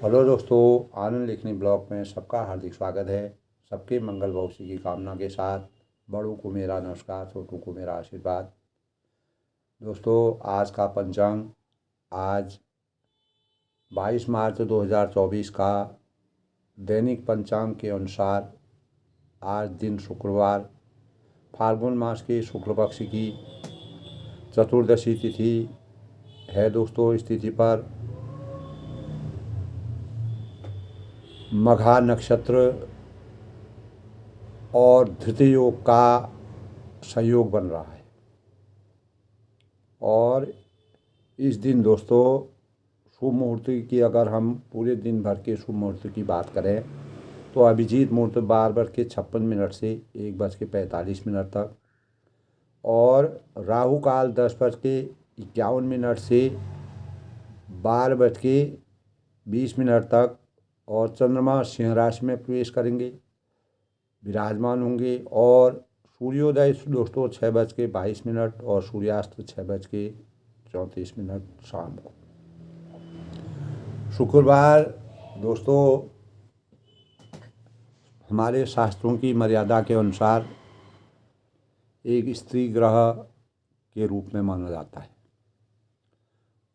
Hello दोस्तों, आनंद लेखनी blog में सबका हार्दिक स्वागत है। सबके मंगल भविष्य की कामना के साथ बड़ों को मेरा नमस्कार, छोटों को मेरा आशीर्वाद। दोस्तों, आज का पंचांग आज 22 मार्च 2024 का दैनिक पंचांग के अनुसार आज दिन शुक्रवार, फाल्गुन मास के शुक्ल पक्ष की चतुर्दशी तिथि है। दोस्तों, इस तिथि पर मघा नक्षत्र और धृति योग का संयोग बन रहा है। और इस दिन दोस्तों शुभ मुहूर्त की अगर हम पूरे दिन भर के शुभ मुहूर्त की बात करें तो अभिजीत मुहूर्त 12:56 से 1:45 तक, और राहु काल 10:51 से 12:20 तक, और चंद्रमा सिंह राशि में प्रवेश करेंगे, विराजमान होंगे। और सूर्योदय दोस्तों 6:22 और सूर्यास्त 6:34 शाम को। शुक्रवार दोस्तों हमारे शास्त्रों की मर्यादा के अनुसार एक स्त्री ग्रह के रूप में माना जाता है,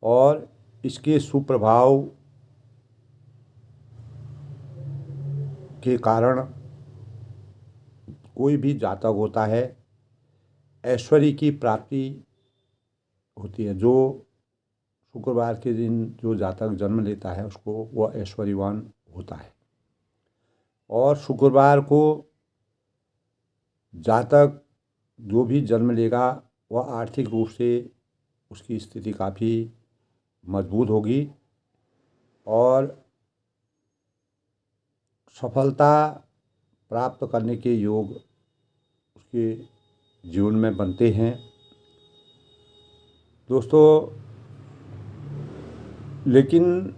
और इसके सुप्रभाव के कारण कोई भी जातक होता है ऐश्वर्य की प्राप्ति होती है। जो शुक्रवार के दिन जो जातक जन्म लेता है उसको वह ऐश्वर्यवान होता है। और शुक्रवार को जातक जो भी जन्म लेगा वह आर्थिक रूप से उसकी स्थिति काफ़ी मजबूत होगी और सफलता प्राप्त करने के योग उसके जीवन में बनते हैं। दोस्तों, लेकिन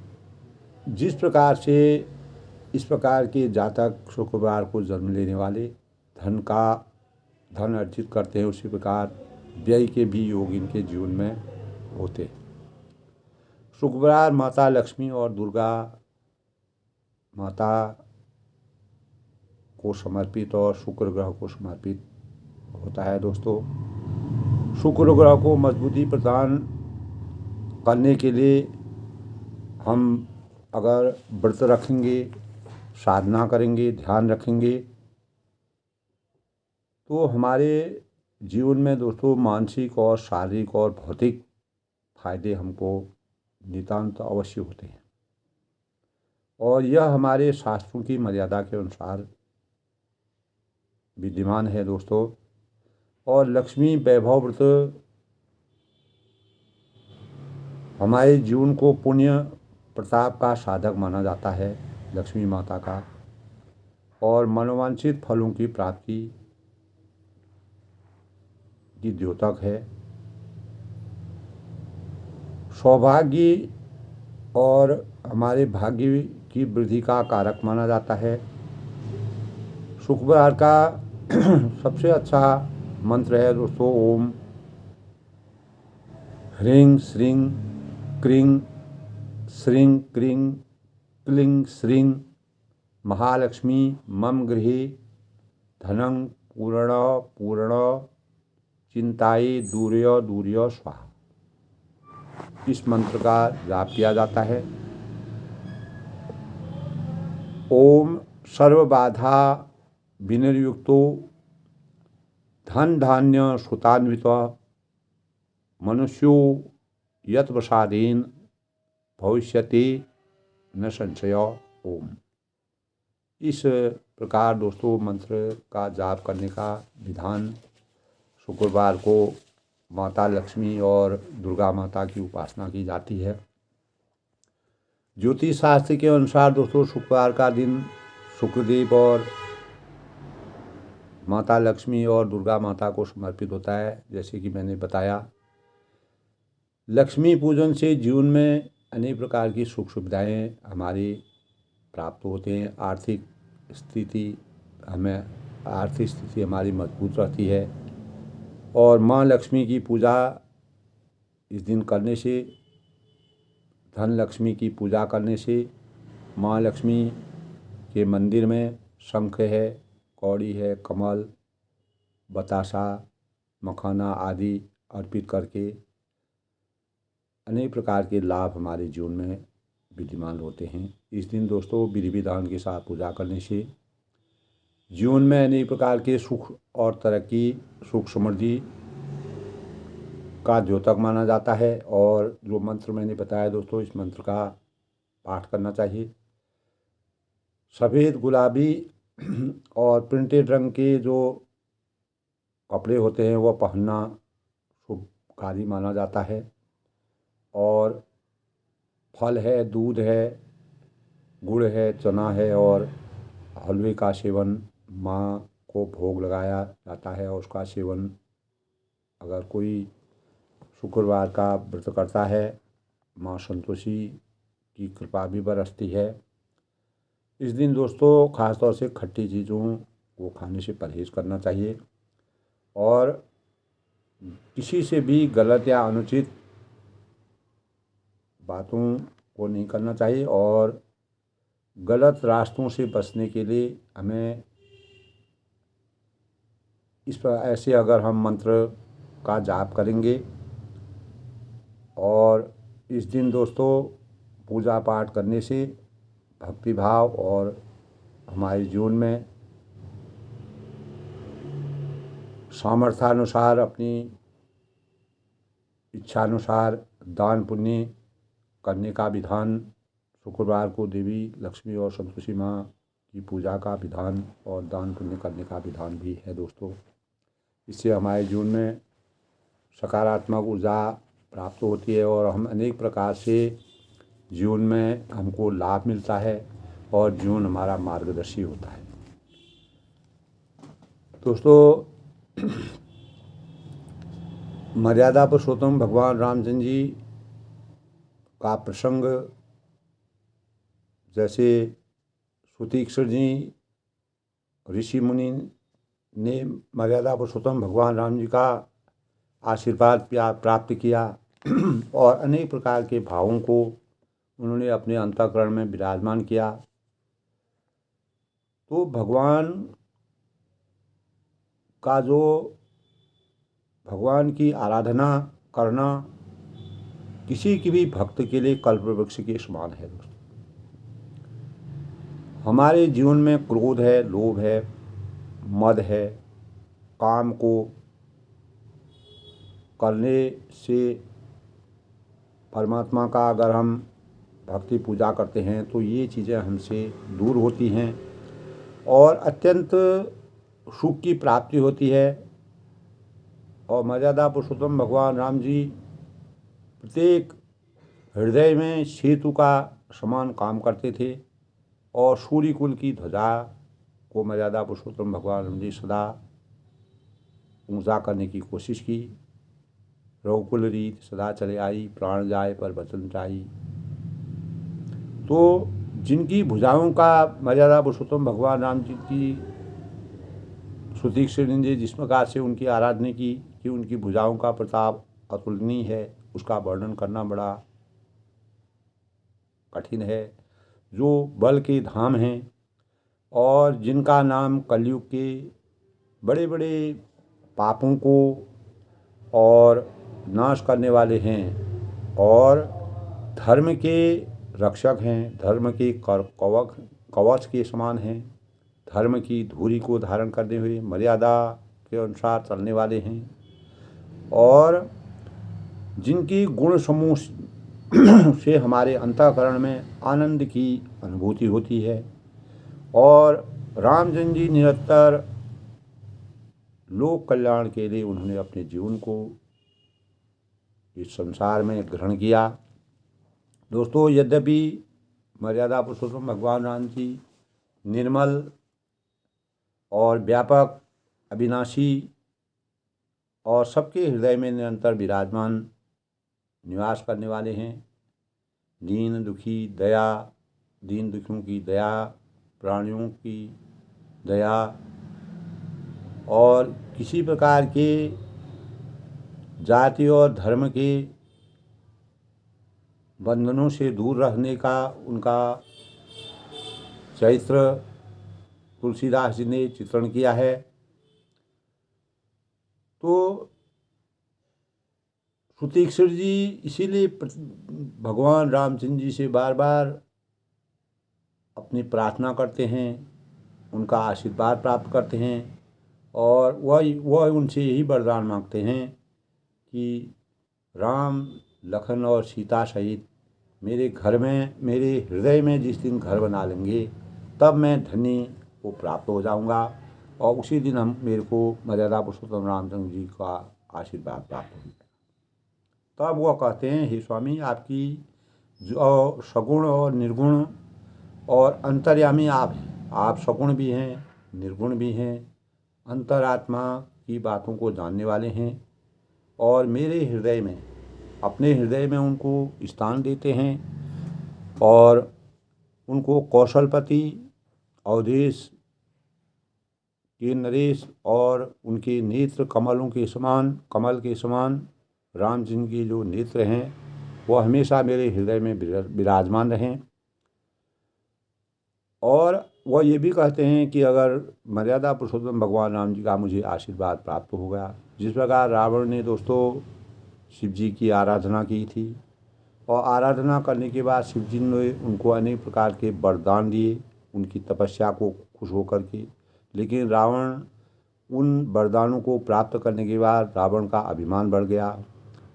जिस प्रकार से इस प्रकार के जातक शुक्रवार को जन्म लेने वाले धन अर्जित करते हैं, उसी प्रकार व्यय के भी योग इनके जीवन में होते हैं। शुक्रवार माता लक्ष्मी और दुर्गा माता को समर्पित और शुक्र ग्रह को समर्पित होता है। दोस्तों, शुक्र ग्रह को मजबूती प्रदान करने के लिए हम अगर व्रत रखेंगे, साधना करेंगे, ध्यान रखेंगे तो हमारे जीवन में दोस्तों मानसिक और शारीरिक और भौतिक फायदे हमको नितांत अवश्य होते हैं। और यह हमारे शास्त्रों की मर्यादा के अनुसार विद्यमान है दोस्तों। और लक्ष्मी वैभव व्रत हमारे जीवन को पुण्य प्रताप का साधक माना जाता है, लक्ष्मी माता का, और मनोवांछित फलों की प्राप्ति की द्योतक है। सौभाग्य और हमारे भाग्य की वृद्धि का कारक माना जाता है। शुक्रवार का सबसे अच्छा मंत्र है दोस्तों ओम ह्रीं श्रीं क्रीं श्रीं क्रीं क्लीं श्रीं महालक्ष्मी मम गृहे धनं पूर्ण पूर्ण चिंताये दूर्य दूर्य स्वाहा। इस मंत्र का जाप किया जाता है। ओम सर्वबाधा विनिर्युक्तो धन धान्य सुतान्वित मनुष्यो यत प्रसादेन भविष्यति न संशय। ओम। इस प्रकार दोस्तों मंत्र का जाप करने का विधान शुक्रवार को माता लक्ष्मी और दुर्गा माता की उपासना की जाती है। ज्योतिष शास्त्र के अनुसार दोस्तों शुक्रवार का दिन शुक्रदेव और माता लक्ष्मी और दुर्गा माता को समर्पित होता है। जैसे कि मैंने बताया, लक्ष्मी पूजन से जीवन में अनेक प्रकार की सुख सुविधाएँ हमारी प्राप्त होते हैं। आर्थिक स्थिति हमारी मजबूत रहती है। और माँ लक्ष्मी की पूजा इस दिन करने से, धन लक्ष्मी की पूजा करने से माँ लक्ष्मी के मंदिर में शंख है, कौड़ी है, कमल, बतासा, मखाना आदि अर्पित करके अनेक प्रकार के लाभ हमारे जीवन में विद्यमान होते हैं। इस दिन दोस्तों विधि विधान के साथ पूजा करने से जीवन में अनेक प्रकार के सुख और तरक्की, सुख समृद्धि का द्योतक माना जाता है। और जो मंत्र मैंने बताया दोस्तों, इस मंत्र का पाठ करना चाहिए। सफ़ेद, गुलाबी और प्रिंटेड रंग के जो कपड़े होते हैं वह पहनना शुभकारी माना जाता है। और फल है, दूध है, गुड़ है, चना है और हलवे का सेवन माँ को भोग लगाया जाता है। और उसका सेवन अगर कोई शुक्रवार का व्रत करता है, माँ संतोषी की कृपा भी बरसती है। इस दिन दोस्तों ख़ासतौर से खट्टी चीज़ों को खाने से परहेज़ करना चाहिए और किसी से भी गलत या अनुचित बातों को नहीं करना चाहिए। और गलत रास्तों से बचने के लिए हमें इस पर ऐसे अगर हम मंत्र का जाप करेंगे और इस दिन दोस्तों पूजा पाठ करने से भक्ति भाव और हमारे जीवन में सामर्थ्यानुसार, अपनी इच्छानुसार दान पुण्य करने का विधान, शुक्रवार को देवी लक्ष्मी और संतोषी माँ की पूजा का विधान और दान पुण्य करने का विधान भी है दोस्तों। इससे हमारे जीवन में सकारात्मक ऊर्जा प्राप्त होती है और हम अनेक प्रकार से जीवन में हमको लाभ मिलता है और जीवन हमारा मार्गदर्शी होता है। दोस्तों मर्यादा पुरुषोत्तम भगवान रामचंद्र जी का प्रसंग, जैसे सुतीक्षर जी ऋषि मुनि ने मर्यादा पुरुषोत्तम भगवान राम जी का आशीर्वाद प्राप्त किया और अनेक प्रकार के भावों को उन्होंने अपने अंतःकरण में विराजमान किया। तो भगवान की आराधना करना किसी की भी भक्त के लिए कल्पवृक्ष के समान है दोस्तों। हमारे जीवन में क्रोध है, लोभ है, मद है, काम को करने से परमात्मा का अगर हम भक्ति पूजा करते हैं तो ये चीज़ें हमसे दूर होती हैं और अत्यंत सुख की प्राप्ति होती है। और मर्यादा पुरुषोत्तम भगवान राम जी प्रत्येक हृदय में सेतु का समान काम करते थे और सूर्य कुल की ध्वजा को मर्यादा पुरुषोत्तम भगवान राम जी सदा ऊंचा करने की कोशिश की। रघुकुल रीत सदा चले आई, प्राण जाए पर वचन जाई। तो जिनकी भुजाओं का मर्यादा पुरुषोत्तम भगवान राम जी की सुतीक्षर जी जिस प्रकार से उनकी आराधना की कि उनकी भुजाओं का प्रताप अतुलनीय है, उसका वर्णन करना बड़ा कठिन है। जो बल के धाम हैं और जिनका नाम कलयुग के बड़े बड़े पापों को और नाश करने वाले हैं और धर्म के रक्षक हैं, धर्म के कवच के समान हैं, धर्म की धूरी को धारण करते हुए मर्यादा के अनुसार चलने वाले हैं और जिनकी गुण समूह से हमारे अंतःकरण में आनंद की अनुभूति होती है। और रामचंद्र जी निरंतर लोक कल्याण के लिए उन्होंने अपने जीवन को इस संसार में ग्रहण किया। दोस्तों यद्यपि मर्यादा पुरुषोत्तम भगवान राम जी निर्मल और व्यापक, अविनाशी और सबके हृदय में निरंतर विराजमान निवास करने वाले हैं, दीन दुखियों की दया, प्राणियों की दया और किसी प्रकार के जाति और धर्म के बंधनों से दूर रहने का उनका चरित्र तुलसीदास जी ने चित्रण किया है। तो सूतीक्षर जी इसीलिए भगवान रामचंद्र जी से बार बार अपनी प्रार्थना करते हैं, उनका आशीर्वाद प्राप्त करते हैं और वह उनसे यही वरदान मांगते हैं कि राम लखन और सीता सहित मेरे घर में, मेरे हृदय में जिस दिन घर बना लेंगे तब मैं धन्य को प्राप्त हो जाऊंगा और उसी दिन मेरे को मर्यादा पुरुषोत्तम रामचंद्र जी का आशीर्वाद प्राप्त होगा। तब वह कहते हैं, हे स्वामी, आपकी जो सगुण और निर्गुण और अंतर्यामी आप हैं। आप सगुण भी हैं, निर्गुण भी हैं, अंतरात्मा की बातों को जानने वाले हैं और मेरे हृदय में, अपने हृदय में उनको स्थान देते हैं और उनको कौशलपति, अवधेश के नरेश और उनके नेत्र कमल के समान रामचंद्र के जो नेत्र हैं वह हमेशा मेरे हृदय में विराजमान रहें। और वह ये भी कहते हैं कि अगर मर्यादा पुरुषोत्तम भगवान राम जी का मुझे आशीर्वाद प्राप्त हो गया, जिस प्रकार रावण ने दोस्तों शिव जी की आराधना की थी और आराधना करने के बाद शिव जी ने उनको अनेक प्रकार के वरदान दिए उनकी तपस्या को खुश होकर के, लेकिन रावण उन वरदानों को प्राप्त करने के बाद रावण का अभिमान बढ़ गया।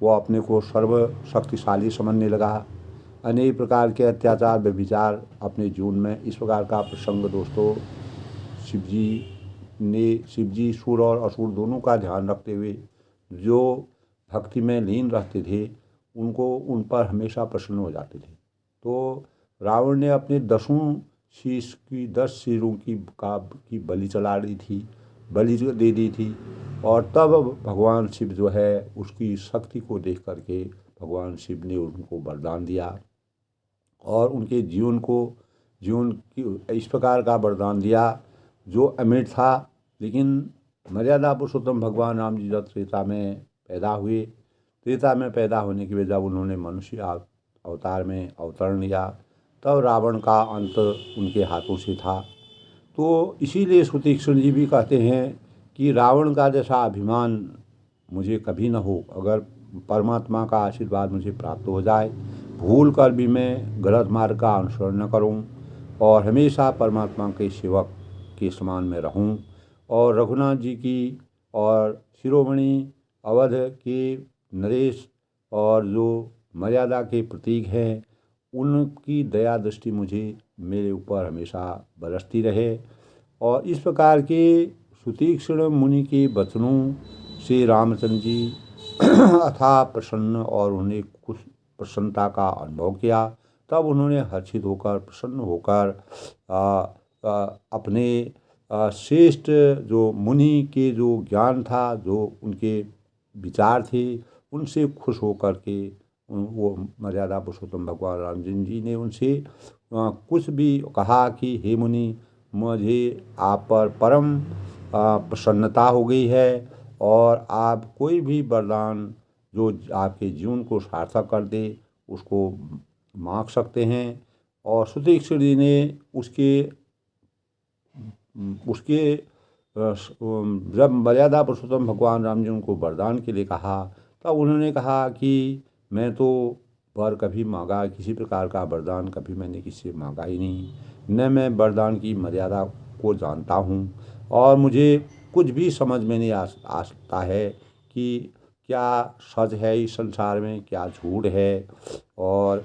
वह अपने को सर्वशक्तिशाली समझने लगा। अनेक प्रकार के अत्याचार व्यभिचार अपने जीवन में, इस प्रकार का प्रसंग दोस्तों शिव जी सुर और असुर दोनों का ध्यान रखते हुए जो भक्ति में लीन रहते थे उनको उन पर हमेशा प्रसन्न हो जाते थे। तो रावण ने अपने 10 सिरों की बलि चला दी थी, बलि दे दी थी और तब भगवान शिव जो है उसकी शक्ति को देख करके भगवान शिव ने उनको वरदान दिया और उनके जीवन की इस प्रकार का वरदान दिया जो अमिट था। लेकिन मर्यादा पुरुषोत्तम भगवान राम जी जब त्रेता में पैदा हुए, त्रेता में पैदा होने की वजह उन्होंने मनुष्य अवतार में अवतरण लिया, तब रावण का अंत उनके हाथों से था। तो इसीलिए सूतीक्षर जी भी कहते हैं कि रावण का जैसा अभिमान मुझे कभी न हो। अगर परमात्मा का आशीर्वाद मुझे प्राप्त हो जाए, भूल कर भी मैं गलत मार्ग का अनुसरण न करूं और हमेशा परमात्मा के सेवक के समान में रहूं और रघुनाथ जी की और शिरोमणि अवध के नरेश और जो मर्यादा के प्रतीक हैं उनकी दया दृष्टि मुझे मेरे ऊपर हमेशा बरसती रहे। और इस प्रकार के सूतीक्षण मुनि के वचनों से रामचंद्र जी अथाह प्रसन्न और उन्हें कुछ प्रसन्नता का अनुभव किया। तब उन्होंने हर्षित होकर, प्रसन्न होकर अपने श्रेष्ठ जो मुनि के जो ज्ञान था, जो उनके विचार थे, उनसे खुश होकर के वो मर्यादा पुरुषोत्तम भगवान रामचंद्र जी ने उनसे कुछ भी कहा कि हे मुनि, मुझे आप पर परम प्रसन्नता हो गई है और आप कोई भी वरदान जो आपके जीवन को सार्थक कर दे उसको मांग सकते हैं। और सूतीक्षर जी ने उसके जब मर्यादा पुरुषोत्तम भगवान राम जी उनको वरदान के लिए कहा, तब उन्होंने कहा कि मैं तो वर कभी मांगा, किसी प्रकार का वरदान कभी मैंने किसी से मांगा ही नहीं, न मैं वरदान की मर्यादा को जानता हूँ और मुझे कुछ भी समझ में नहीं आ सकता है कि क्या सच है इस संसार में, क्या झूठ है और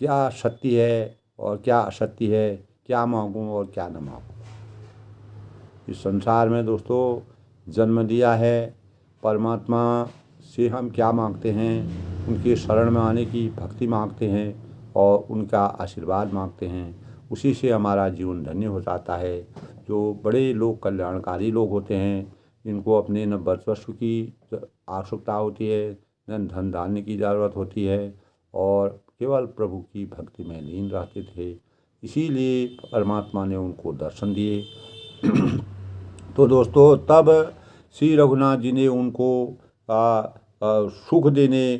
क्या सत्य है और क्या असत्य है, क्या मांगूं और क्या न मांगूं। इस संसार में दोस्तों जन्म दिया है, परमात्मा से हम क्या मांगते हैं, उनके शरण में आने की भक्ति मांगते हैं और उनका आशीर्वाद मांगते हैं, उसी से हमारा जीवन धन्य हो जाता है। जो बड़े लोग कल्याणकारी लोग होते हैं, इनको अपने न वर्चस्व की आवश्यकता होती है, न धन धान्य की ज़रूरत होती है और केवल प्रभु की भक्ति में लीन रहते थे, इसीलिए परमात्मा ने उनको दर्शन दिए। तो दोस्तों तब श्री रघुनाथ जी ने उनको सुख देने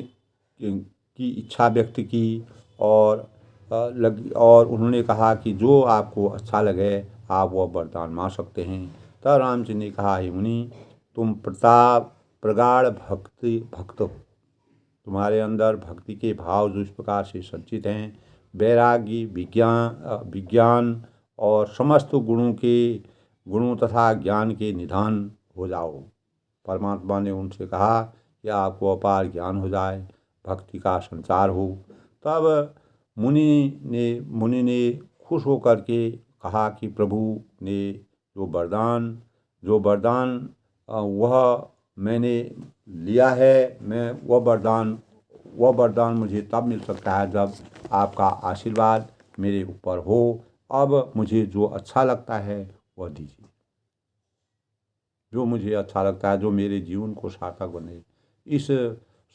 की इच्छा व्यक्त की और लगी और उन्होंने कहा कि जो आपको अच्छा लगे आप वह वरदान मांग सकते हैं। तब रामचंद्र ने कहा, हे मुनि, तुम प्रताप प्रगाढ़ भक्त हो। तुम्हारे अंदर भक्ति के भाव जो इस प्रकार से संचित हैं, वैरागी, विज्ञान और समस्त गुणों तथा ज्ञान के निधान हो जाओ। परमात्मा ने उनसे कहा कि आपको अपार ज्ञान हो जाए, भक्ति का संचार हो। तब मुनि ने खुश होकर के कहा कि प्रभु ने जो वरदान वह मैंने लिया है, मैं वह वरदान मुझे तब मिल सकता है जब आपका आशीर्वाद मेरे ऊपर हो। अब मुझे जो अच्छा लगता है वह दीजिए, जो मुझे अच्छा लगता है, जो मेरे जीवन को सार्थक बने। इस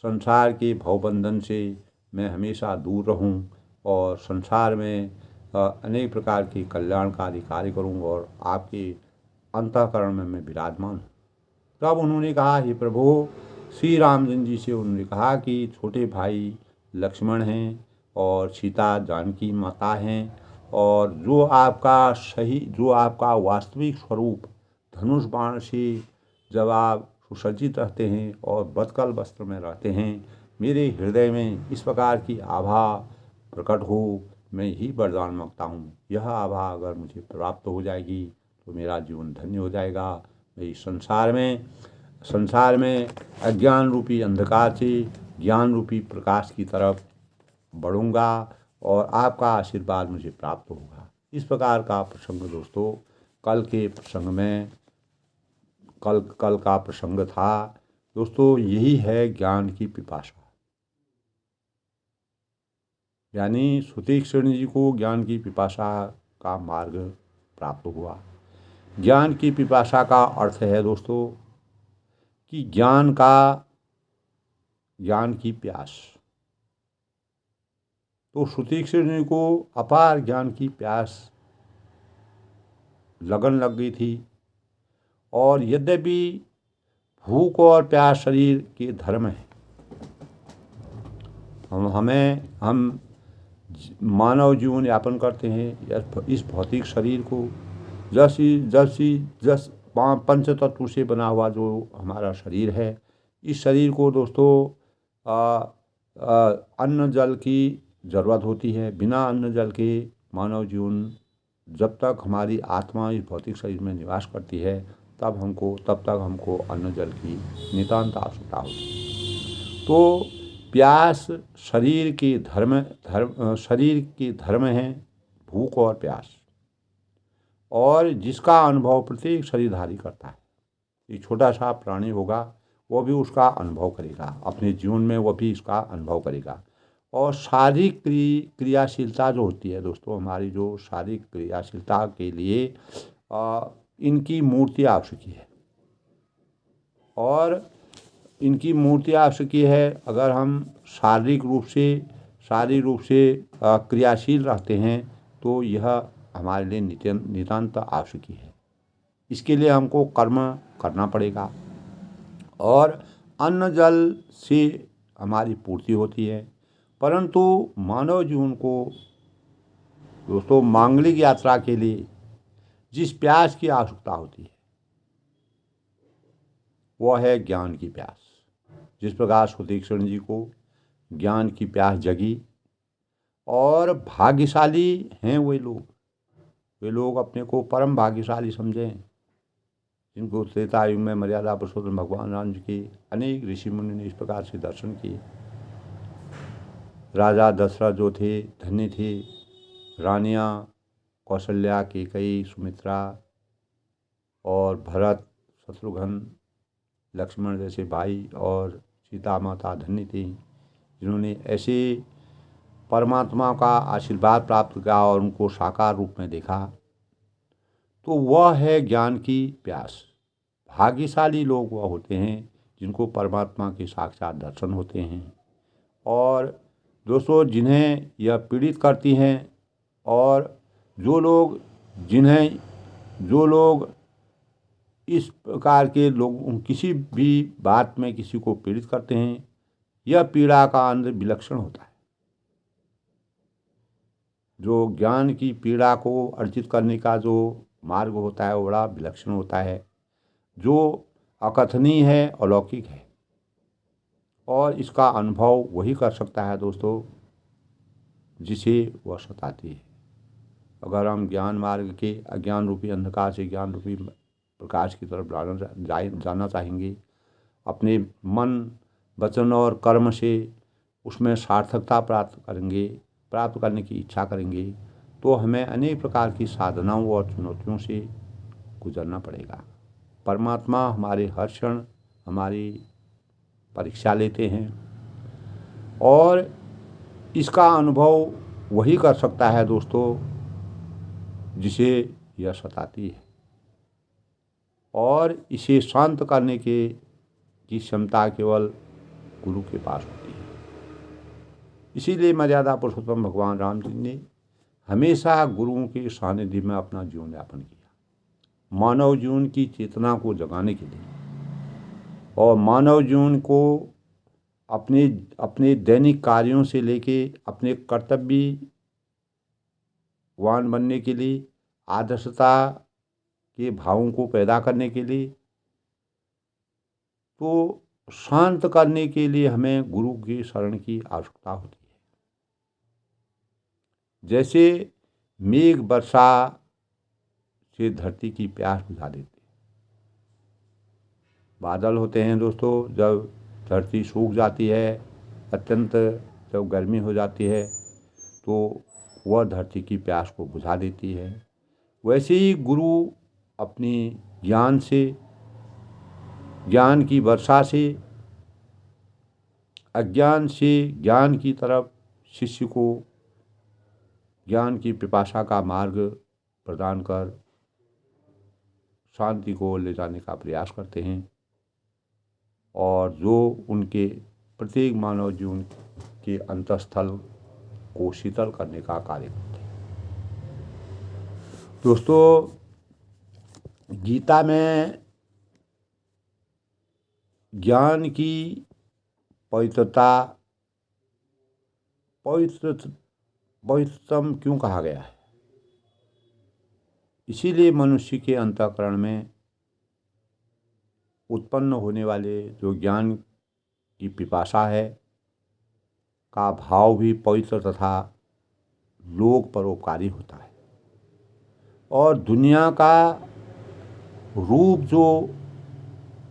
संसार के भवबंधन से मैं हमेशा दूर रहूं और संसार में अनेक प्रकार के कल्याणकारी कार्य करूं और आपके अंतःकरण में मैं विराजमान हूँ। तब उन्होंने कहा, हे प्रभु, श्री रामचंद्र जी से उन्होंने कहा कि छोटे भाई लक्ष्मण हैं और सीता जानकी माता हैं, और जो आपका वास्तविक स्वरूप धनुष बाण से जब आप सुसज्जित रहते हैं और बदकल वस्त्र में रहते हैं, मेरे हृदय में इस प्रकार की आभा प्रकट हो, मैं ही वरदान मांगता हूँ। यह आभा अगर मुझे प्राप्त हो जाएगी तो मेरा जीवन धन्य हो जाएगा। मैं इस संसार में अज्ञान रूपी अंधकार से ज्ञान रूपी प्रकाश की तरफ बढ़ूंगा और आपका आशीर्वाद मुझे प्राप्त होगा। इस प्रकार का प्रसंग दोस्तों कल का प्रसंग था दोस्तों। यही है ज्ञान की पिपासा, यानी सुतीक्षण जी को ज्ञान की पिपासा का मार्ग प्राप्त हुआ। ज्ञान की पिपासा का अर्थ है दोस्तों कि ज्ञान की प्यास। तो सुतीक्षण जी को अपार ज्ञान की प्यास लगन लग गई थी, और यद्यपि भूख और प्यास शरीर के धर्म है, हम मानव जीवन यापन करते हैं इस भौतिक शरीर को, जस पंच तत्व से बना हुआ जो हमारा शरीर है, इस शरीर को दोस्तों अन्न जल की ज़रूरत होती है। बिना अन्न जल के मानव जीवन, जब तक हमारी आत्मा इस भौतिक शरीर में निवास करती है तब तक हमको अन्न जल की नितांत आवश्यकता होती है। तो प्यास शरीर के धर्म है, भूख और प्यास, और जिसका अनुभव प्रत्येक शरीरधारी करता है। एक छोटा सा प्राणी होगा, वो भी उसका अनुभव करेगा अपने जीवन में, वो भी इसका अनुभव करेगा। और शारीरिक क्रियाशीलता जो होती है दोस्तों, हमारी जो शारीरिक क्रियाशीलता के लिए इनकी मूर्ति आवश्यक है, और इनकी मूर्ति आवश्यक है। अगर हम शारीरिक रूप से क्रियाशील रहते हैं तो यह हमारे लिए नितांत आवश्यक है। इसके लिए हमको कर्म करना पड़ेगा, और अन्न जल से हमारी पूर्ति होती है। परंतु मानव जीवन को दोस्तों मांगलिक यात्रा के लिए जिस प्यास की आवश्यकता होती है वह है ज्ञान की प्यास। जिस प्रकार सुतीक्षण जी को ज्ञान की प्यास जगी, और भाग्यशाली हैं वे लोग अपने को परम भाग्यशाली समझें जिनको त्रेता युग में मर्यादा पुरुषोत्तम भगवान राम जी के अनेक ऋषि मुनि ने इस प्रकार से दर्शन किए। राजा दशरथ जो थे धन्य थे, रानियां कौशल्या, कैकेयी, सुमित्रा और भरत, शत्रुघ्न, लक्ष्मण जैसे भाई और सीता माता धन्य थी, जिन्होंने ऐसे परमात्मा का आशीर्वाद प्राप्त किया और उनको साकार रूप में देखा। तो वह है ज्ञान की प्यास। भाग्यशाली लोग वह होते हैं जिनको परमात्मा के साक्षात दर्शन होते हैं, और दोस्तों जिन्हें यह पीड़ित करती हैं, और जो लोग इस प्रकार के लोग किसी भी बात में किसी को पीड़ित करते हैं, यह पीड़ा का अंत विलक्षण होता है। जो ज्ञान की पीड़ा को अर्जित करने का जो मार्ग होता है वो बड़ा विलक्षण होता है, जो अकथनीय है, अलौकिक है। और इसका अनुभव वही कर सकता है दोस्तों जिसे वह सताती है। अगर हम ज्ञान मार्ग के अज्ञान रूपी अंधकार से ज्ञान रूपी प्रकाश की तरफ जाना चाहेंगे, अपने मन, वचन और कर्म से उसमें सार्थकता प्राप्त करने की इच्छा करेंगे, तो हमें अनेक प्रकार की साधनाओं और चुनौतियों से गुजरना पड़ेगा। परमात्मा हमारे हर क्षण हमारी परीक्षा लेते हैं और इसका अनुभव वही कर सकता है दोस्तों जिसे यह सताती है, और इसे शांत करने की क्षमता केवल गुरु के पास होती है। इसीलिए मर्यादा पुरुषोत्तम भगवान राम जी ने हमेशा गुरुओं के सानिध्य में अपना जीवन यापन किया, मानव जीवन की चेतना को जगाने के लिए, और मानव जीवन को अपने दैनिक कार्यों से लेके अपने कर्तव्यवान बनने के लिए, आदर्शता के भावों को पैदा करने के लिए, तो शांत करने के लिए हमें गुरु की शरण की आवश्यकता होती है। जैसे मेघ वर्षा से धरती की प्यास बुझा देते हैं। बादल होते हैं दोस्तों, जब धरती सूख जाती है, अत्यंत जब गर्मी हो जाती है, तो वह धरती की प्यास को बुझा देती है। वैसे ही गुरु अपनी ज्ञान की वर्षा से अज्ञान से ज्ञान की तरफ शिष्य को ज्ञान की पिपासा का मार्ग प्रदान कर शांति को ले जाने का प्रयास करते हैं, और जो उनके प्रत्येक मानव जीवन के अंतःस्थल को शीतल करने का कार्य करते हैं। दोस्तों, गीता में ज्ञान की पवित्रतम क्यों कहा गया है? इसीलिए मनुष्य के अंतःकरण में उत्पन्न होने वाले जो ज्ञान की पिपासा है का भाव भी पवित्र तथा लोक परोपकारी होता है, और दुनिया का रूप जो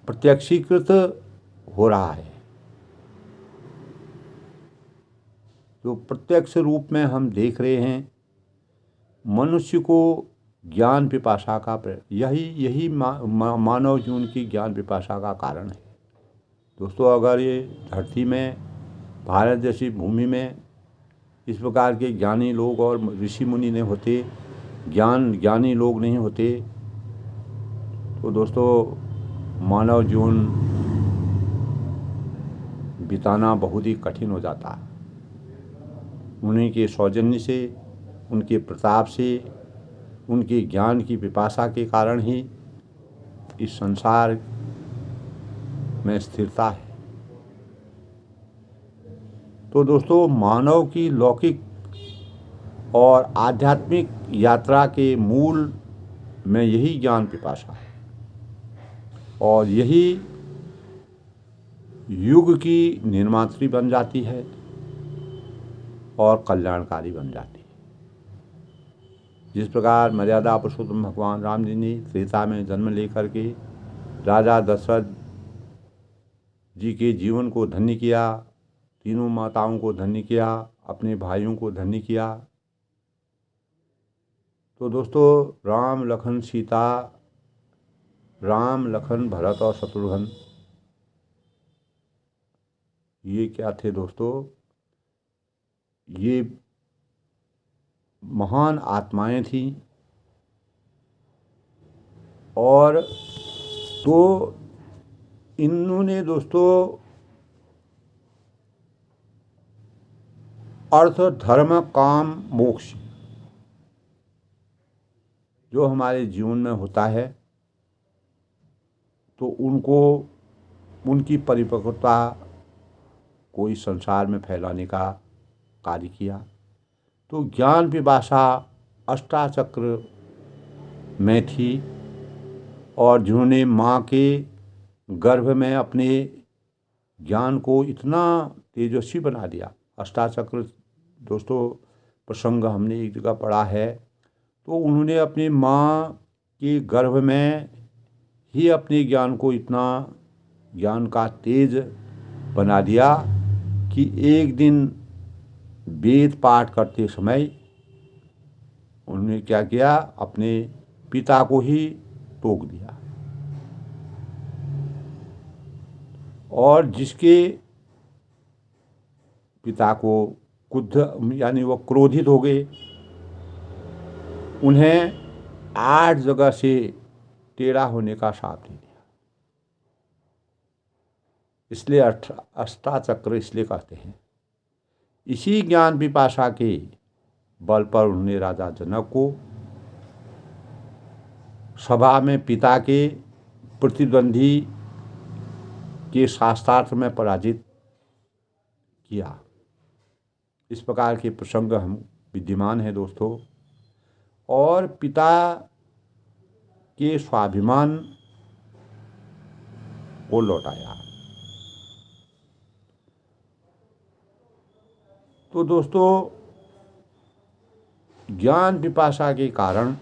प्रत्यक्षीकृत हो रहा है, जो प्रत्यक्ष रूप में हम देख रहे हैं, मनुष्य को ज्ञान पिपासा का यही मानव जीवन की ज्ञान पिपासा का कारण है। दोस्तों, अगर ये धरती में, भारत जैसी भूमि में इस प्रकार के ज्ञानी लोग और ऋषि मुनि नहीं होते, ज्ञानी लोग नहीं होते, तो दोस्तों मानव जीवन बिताना बहुत ही कठिन हो जाता है। उन्हीं के सौजन्य से, उनके प्रताप से, उनके ज्ञान की पिपासा के कारण ही इस संसार में स्थिरता है। तो दोस्तों, मानव की लौकिक और आध्यात्मिक यात्रा के मूल में यही ज्ञान पिपासा है, और यही युग की निर्मात्री बन जाती है और कल्याणकारी बन जाती है। जिस प्रकार मर्यादा पुरुषोत्तम भगवान राम जी ने त्रेता में जन्म लेकर के राजा दशरथ जी के जीवन को धन्य किया, तीनों माताओं को धन्य किया, अपने भाइयों को धन्य किया, तो दोस्तों राम लखन भरत और शत्रुघ्न ये क्या थे दोस्तों? ये महान आत्माएं थीं, और तो इन्होंने दोस्तों अर्थ, धर्म, काम, मोक्ष जो हमारे जीवन में होता है, तो उनकी परिपक्वता को इस संसार में फैलाने का कार्य किया। तो ज्ञान पिपासा अष्टाचक्र में थी और जिन्होंने माँ के गर्भ में अपने ज्ञान को इतना तेजस्वी बना दिया। अष्टाचक्र दोस्तों प्रसंग हमने एक जगह पढ़ा है। तो उन्होंने अपनी माँ के गर्भ में ही अपने ज्ञान को इतना ज्ञान का तेज बना दिया कि एक दिन वेद पाठ करते समय उन्होंने क्या किया, अपने पिता को ही टोक दिया। और जिसके पिता को क्रुद्ध यानी वो क्रोधित हो गए, उन्हें 8 जगह से टेढ़ा होने का श्राप दे दिया। इसलिए अष्टाचक्र इसलिए कहते हैं। इसी ज्ञान पिपासा के बल पर उन्होंने राजा जनक को सभा में पिता के प्रतिद्वंदी के शास्त्रार्थ में पराजित किया। इस प्रकार के प्रसंग हम विद्यमान हैं दोस्तों। और पिता के स्वाभिमान को लौटाया। तो दोस्तों ज्ञान पिपासा के कारण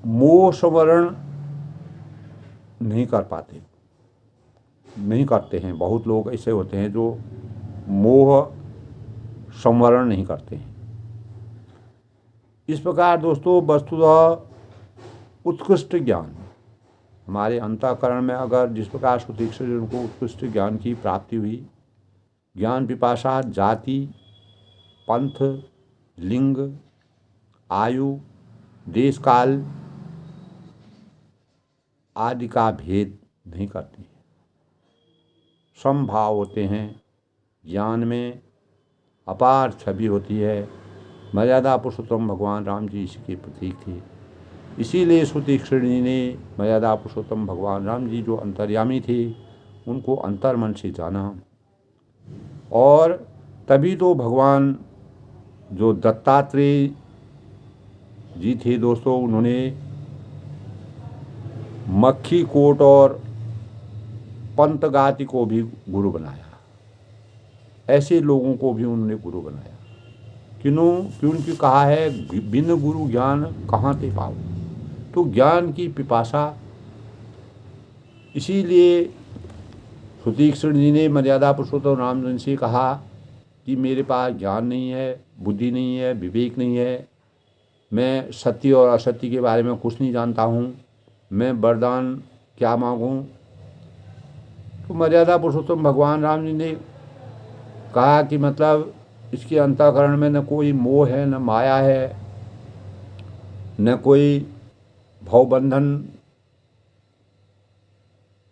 मोह संवरण नहीं करते हैं। बहुत लोग ऐसे होते हैं जो मोह संवरण नहीं करते हैं। इस प्रकार दोस्तों वस्तुतः उत्कृष्ट ज्ञान हमारे अंतःकरण में अगर जिस प्रकार सुतीक्षण जी को उत्कृष्ट ज्ञान की प्राप्ति हुई, ज्ञान पिपासा जाति, पंथ, लिंग, आयु, देश काल आदि का भेद नहीं करती है। समभाव होते हैं। ज्ञान में अपार छवि होती है। मर्यादा पुरुषोत्तम भगवान राम जी इसके प्रतीक थे। इसीलिए सुतीक्षण जी ने मर्यादा पुरुषोत्तम भगवान राम जी जो अंतर्यामी थे उनको अंतर्मन से जाना। और तभी तो भगवान जो दत्तात्रेय जी थे दोस्तों, उन्होंने मक्खी कोट और पंतगाति को भी गुरु बनाया। ऐसे लोगों को भी उन्होंने गुरु बनाया। क्योंकि कहा है बिन गुरु ज्ञान कहाँ ते पाओ। तो ज्ञान की पिपासा, इसीलिए सुतीक्षण जी ने मर्यादा पुरुषोत्तम रामचंद्र से कहा कि मेरे पास ज्ञान नहीं है, बुद्धि नहीं है, विवेक नहीं है, मैं सत्य और असत्य के बारे में कुछ नहीं जानता हूँ, मैं वरदान क्या मांगूं। तो मर्यादा पुरुषोत्तम भगवान राम जी ने कहा कि मतलब इसके अंतःकरण में न कोई मोह है, न माया है, न कोई भवबंधन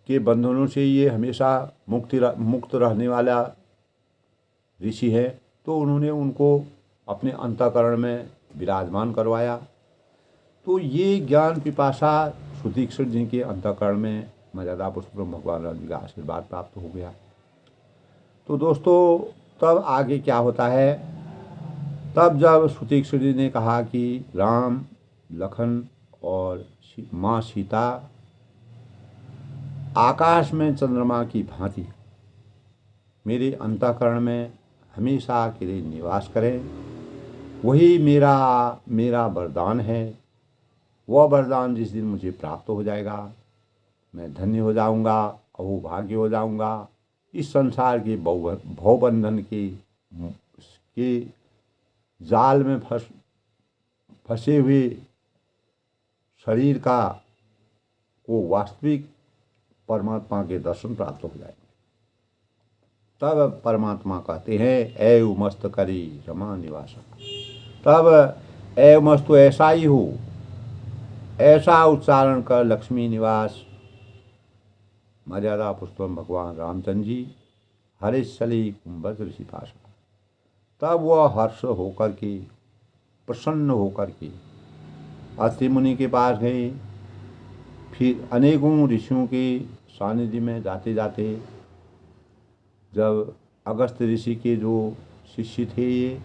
के बंधनों से ये हमेशा मुक्त रहने वाला ऋषि है। तो उन्होंने उनको अपने अंतःकरण में विराजमान करवाया। तो ये ज्ञान पिपासा सुतीक्षण जी के अंतःकरण में मर्यादा पुरुषोत्तम भगवान राम जी का आशीर्वाद प्राप्त हो गया। तो दोस्तों तब आगे क्या होता है, तब जब सुतीक्षण जी ने कहा कि राम, लखन और माँ सीता आकाश में चंद्रमा की भांति मेरे अंतःकरण में हमेशा के लिए निवास करें, वही मेरा वरदान है। वह वरदान जिस दिन मुझे प्राप्त हो जाएगा, मैं धन्य हो जाऊंगा, अहोभाग्य हो जाऊंगा। इस संसार के भवबंधन के जाल में फंसे हुए शरीर को वास्तविक परमात्मा के दर्शन प्राप्त हो जाएंगे। तब परमात्मा कहते हैं एव मस्त करी रमा निवासा। तब एव मस्त ऐसा ही हो, ऐसा उच्चारण कर लक्ष्मी निवास मर्यादा पुरुषोत्तम भगवान रामचंद्र जी हरिशली कुंभज ऋषि पाशा। तब वह हर्ष होकर के, प्रसन्न होकर के अत्रि मुनि के पास गए फिर अनेकों ऋषियों के सानिध्य में जाते जाते जब अगस्त ऋषि के जो शिष्य थे ये,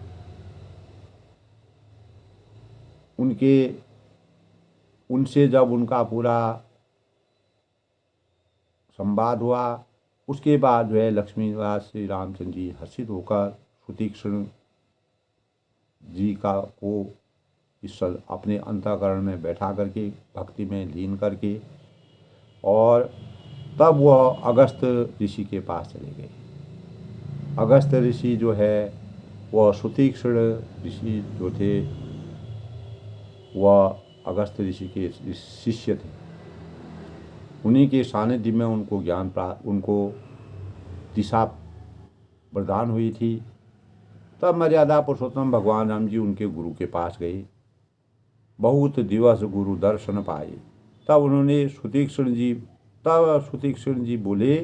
उनसे जब उनका पूरा संवाद हुआ, उसके बाद जो है लक्ष्मी निवास श्री रामचंद्र जी हर्षित होकर सुतीक्ष्ण जी को इस अपने अंतःकरण में बैठा करके भक्ति में लीन करके, और तब वह अगस्त ऋषि के पास चले गए। अगस्त ऋषि जो है वह सुतीक्ष्ण ऋषि जो थे वह अगस्त ऋषि के शिष्य थे। उन्हीं के सानिध्य में उनको ज्ञान प्राप्त, उनको दिशा प्रदान हुई थी। तब मर्यादा पुरुषोत्तम भगवान राम जी उनके गुरु के पास गए। बहुत दिवस गुरु दर्शन पाए। तब सुतीक्ष्ण जी बोले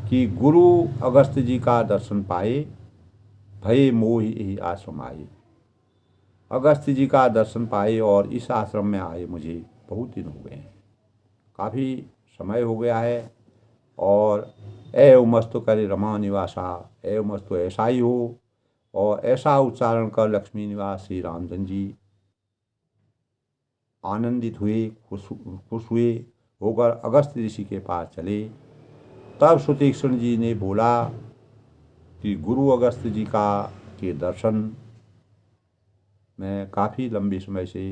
कि गुरु अगस्त जी का दर्शन पाए, भय मोह ही आश्रम आए। अगस्त जी का दर्शन पाए और इस आश्रम में आए मुझे बहुत दिन हो गए हैं, काफ़ी समय हो गया है। और एवं मस्तु करे रमा निवासा, एवं मस्तु ऐसा ही हो। और ऐसा उच्चारण कर लक्ष्मी निवास श्री रामचंद्र जी आनंदित हुए, खुश हुए होकर अगस्त ऋषि के पास चले। तब सुतीक्ष्ण जी ने बोला कि गुरु अगस्त जी के दर्शन मैं काफ़ी लंबे समय से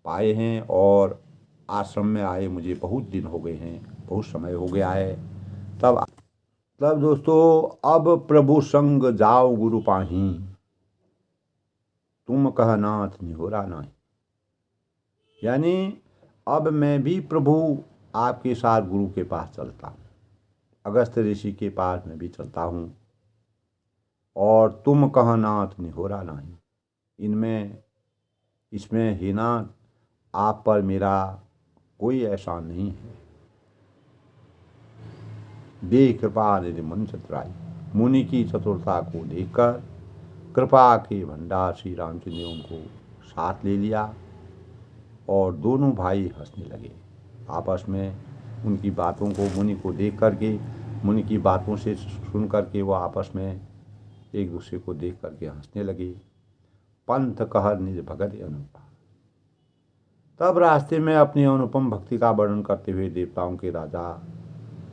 पाए हैं और आश्रम में आए मुझे बहुत दिन हो गए हैं, बहुत समय हो गया है। तब दोस्तों, अब प्रभु संग जाओ गुरु पाही, तुम कह नाथ निहोरा नहीं। यानी अब मैं भी प्रभु आपके साथ गुरु के पास चलता हूँ, अगस्त ऋषि के पास मैं भी चलता हूँ। और तुम कह नाथ निहोरा नहीं, इसमें हे नाथ आप पर मेरा कोई एहसान नहीं है। दे कृपा निधि मन चतुराई, मुनि की चतुरता को देखकर कृपा के भंडार श्री रामचंद्र ने उनको साथ ले लिया और दोनों भाई हंसने लगे आपस में। उनकी बातों को, मुनि को देख करके, मुनि की बातों से सुन करके वो आपस में एक दूसरे को देख करके हंसने लगे। पंथ कहर निज भगत अनुपा। तब रास्ते में अपनी अनुपम भक्ति का वर्णन करते हुए देवताओं के राजा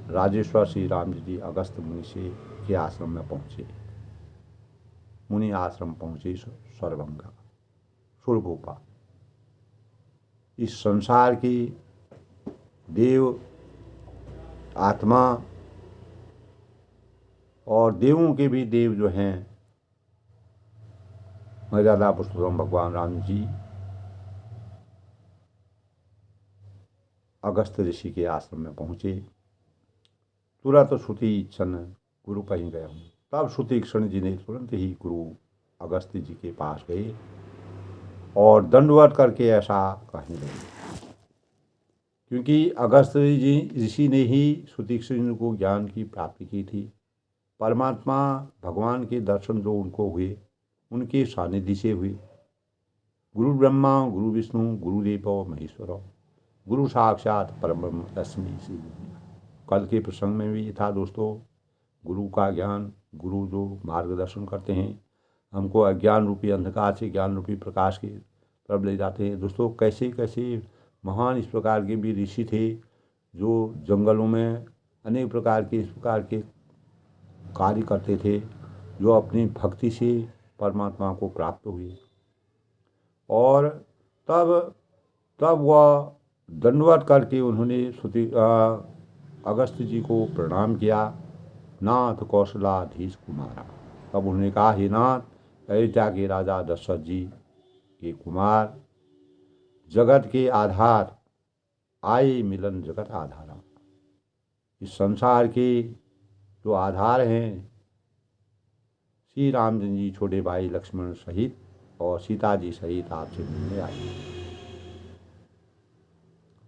राजेश्वर श्री राम जी अगस्त मुनि के आश्रम में पहुँचे। मुनि आश्रम पहुँचे स्वरभंगा, सुरभूपा। इस संसार की देव आत्मा और देवों के भी देव जो हैं मर्यादा पुरुषोत्तम भगवान राम जी अगस्त ऋषि के आश्रम में पहुँचे। तुरंत श्रुति क्षण गुरु कहीं गया हूँ। तब श्रुति क्षण जी ने तुरंत ही गुरु अगस्त जी के पास गए और दंडवत करके ऐसा कहने लगे, क्योंकि अगस्त जी ऋषि ने ही सुतीक्ष्ण को ज्ञान की प्राप्ति की थी। परमात्मा भगवान के दर्शन जो उनको हुए उनके सानिध्य से हुए। गुरु ब्रह्मा गुरु विष्णु गुरुदेव महेश्वर, गुरु साक्षात परब्रह्म तस्मै श्री गुरु। कल के प्रसंग में भी था दोस्तों, गुरु का ज्ञान, गुरु जो मार्गदर्शन करते हैं, हमको अज्ञान रूपी अंधकार से ज्ञान रूपी प्रकाश की तरफ ले जाते हैं। दोस्तों, कैसे कैसे महान इस प्रकार के भी ऋषि थे जो जंगलों में अनेक प्रकार के इस प्रकार के कार्य करते थे, जो अपनी भक्ति से परमात्मा को प्राप्त हुए। और तब वह दंडवत करके उन्होंने अगस्त जी को प्रणाम किया। नाथ कौशलाधीश कुमारा। तब उन्होंने कहा, हे नाथ, अयोध्या के राजा दशरथ जी के कुमार, जगत के आधार, आए मिलन जगत आधारा। इस संसार के जो आधार हैं, श्री रामचंद्र जी छोटे भाई लक्ष्मण सहित और सीता जी सहित आपसे मिलने आए।